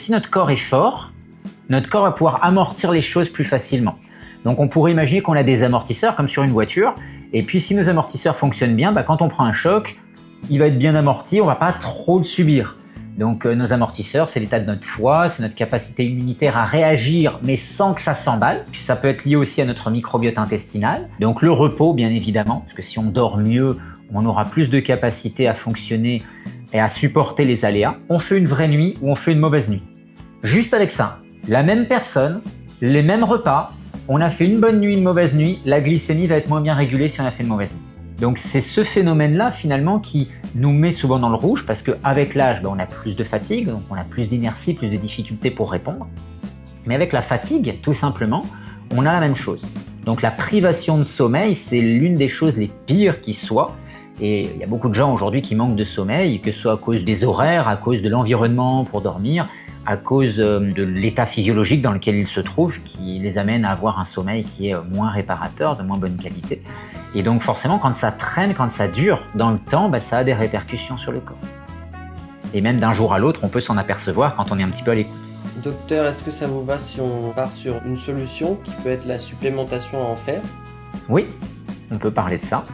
Si notre corps est fort, notre corps va pouvoir amortir les choses plus facilement. Donc on pourrait imaginer qu'on a des amortisseurs comme sur une voiture, et puis si nos amortisseurs fonctionnent bien, quand on prend un choc, il va être bien amorti, on ne va pas trop le subir. Donc nos amortisseurs, c'est l'état de notre foie, c'est notre capacité immunitaire à réagir, mais sans que ça s'emballe. Puis ça peut être lié aussi à notre microbiote intestinal. Donc le repos, bien évidemment, parce que si on dort mieux, on aura plus de capacité à fonctionner et à supporter les aléas. On fait une vraie nuit ou on fait une mauvaise nuit. Juste avec ça, la même personne, les mêmes repas, on a fait une bonne nuit, une mauvaise nuit, la glycémie va être moins bien régulée si on a fait une mauvaise nuit. Donc c'est ce phénomène-là finalement qui nous met souvent dans le rouge parce qu'avec l'âge, on a plus de fatigue, donc on a plus d'inertie, plus de difficultés pour répondre. Mais avec la fatigue, tout simplement, on a la même chose. Donc la privation de sommeil, c'est l'une des choses les pires qui soient. Et il y a beaucoup de gens aujourd'hui qui manquent de sommeil, que ce soit à cause des horaires, à cause de l'environnement pour dormir, à cause de l'état physiologique dans lequel ils se trouvent, qui les amène à avoir un sommeil qui est moins réparateur, de moins bonne qualité. Et donc forcément, quand ça traîne, quand ça dure dans le temps, ça a des répercussions sur le corps. Et même d'un jour à l'autre, on peut s'en apercevoir quand on est un petit peu à l'écoute. Docteur, est-ce que ça vous va si on part sur une solution qui peut être la supplémentation en fer? Oui, on peut parler de ça.